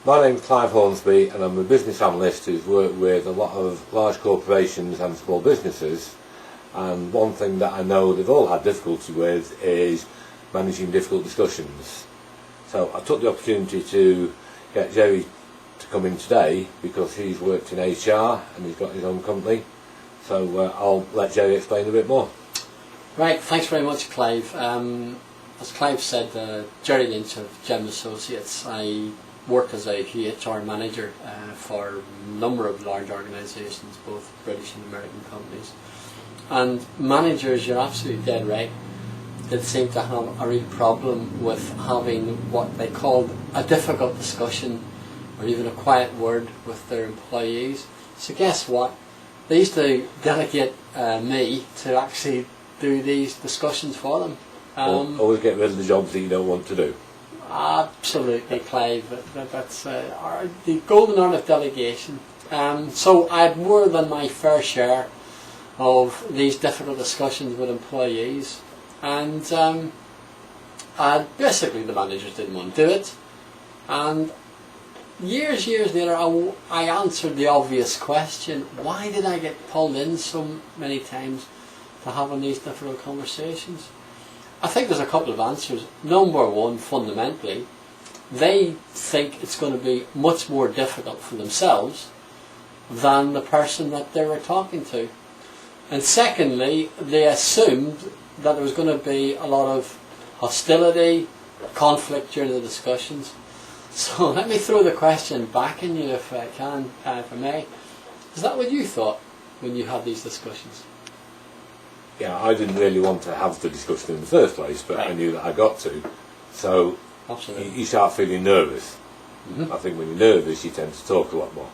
My name's Clive Hornsby and I'm a business analyst who's worked with a lot of large corporations and small businesses, and one thing that I know they've all had difficulty with is managing difficult discussions. So I took the opportunity to get Jerry to come in today because he's worked in HR and he's got his own company. So I'll let Jerry explain a bit more. Right, thanks very much, Clive. As Clive said, Jerry Lynch of Gem Associates. I work as a HR manager for a number of large organisations, both British and American companies. And managers, you're absolutely dead right, that seem to have a real problem with having what they call a difficult discussion or even a quiet word with their employees. So guess what? They used to delegate me to actually do these discussions for them. Always get rid of the jobs that you don't want to do. Absolutely, Clive. That's the golden art of delegation. So I had more than my fair share of these difficult discussions with employees, and basically the managers didn't want to do it. And years later, I answered the obvious question: why did I get pulled in so many times to having these difficult conversations? I think there's a couple of answers. Number one, fundamentally, they think it's going to be much more difficult for themselves than the person that they were talking to. And secondly, they assumed that there was going to be a lot of hostility, conflict during the discussions. So let me throw the question back in you if I can, if I may. Is that what you thought when you had these discussions? Yeah, I didn't really want to have the discussion in the first place, but right. I knew that I got to. So you start feeling nervous. Mm-hmm. I think when you're nervous, you tend to talk a lot more.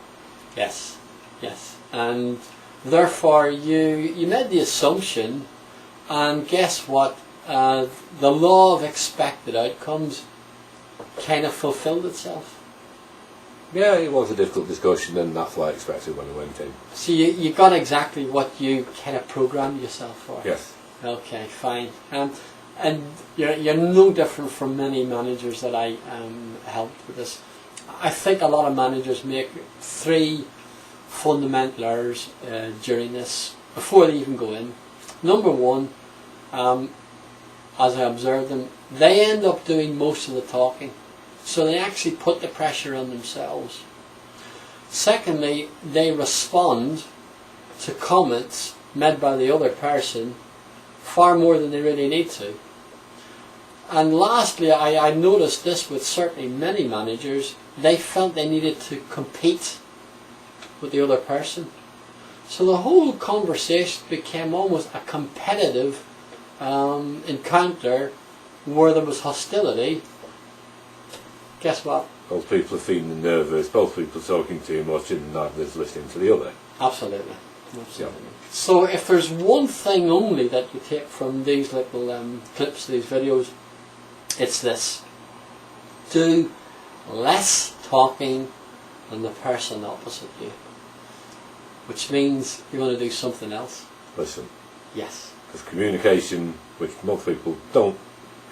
Yes, yes. And therefore, you made the assumption, and guess what? The law of expected outcomes kind of fulfilled itself. Yeah, it was a difficult discussion, and that's what I expected when I went in. So you got exactly what you kind of programmed yourself for? Yes. Okay, fine. And you're no different from many managers that I helped with this. I think a lot of managers make three fundamental errors during this, before they even go in. Number one, as I observed them, they end up doing most of the talking. So they actually put the pressure on themselves. Secondly, they respond to comments made by the other person far more than they really need to. And lastly, I noticed this with certainly many managers, they felt they needed to compete with the other person. So the whole conversation became almost a competitive encounter where there was hostility. Guess what? Both people are feeling nervous, both people are talking too much, and neither's listening to the other. Absolutely. Absolutely. Yeah. So if there's one thing only that you take from these little clips, these videos, it's this. Do less talking than the person opposite you. Which means you're going to do something else. Listen. Yes. Because communication, which most people don't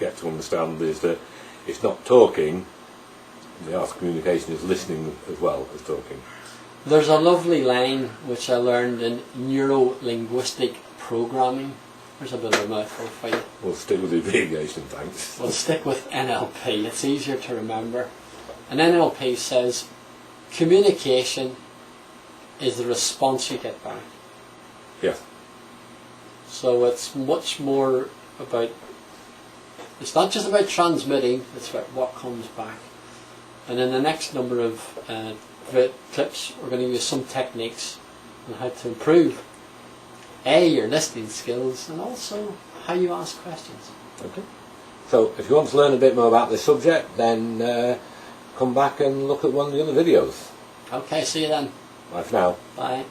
get to understand, is that it's not talking. The art of communication is listening as well as talking. There's a lovely line which I learned in neuro-linguistic programming. There's a bit of a mouthful for you. We'll stick with the abbreviation, thanks. We'll stick with NLP. It's easier to remember. And NLP says, communication is the response you get back. Yes. So it's much more about, it's not just about transmitting, it's about what comes back. And in the next number of clips, we're going to use some techniques on how to improve your listening skills and also how you ask questions. Okay. So if you want to learn a bit more about this subject, then come back and look at one of the other videos. Okay, see you then. Bye for now. Bye.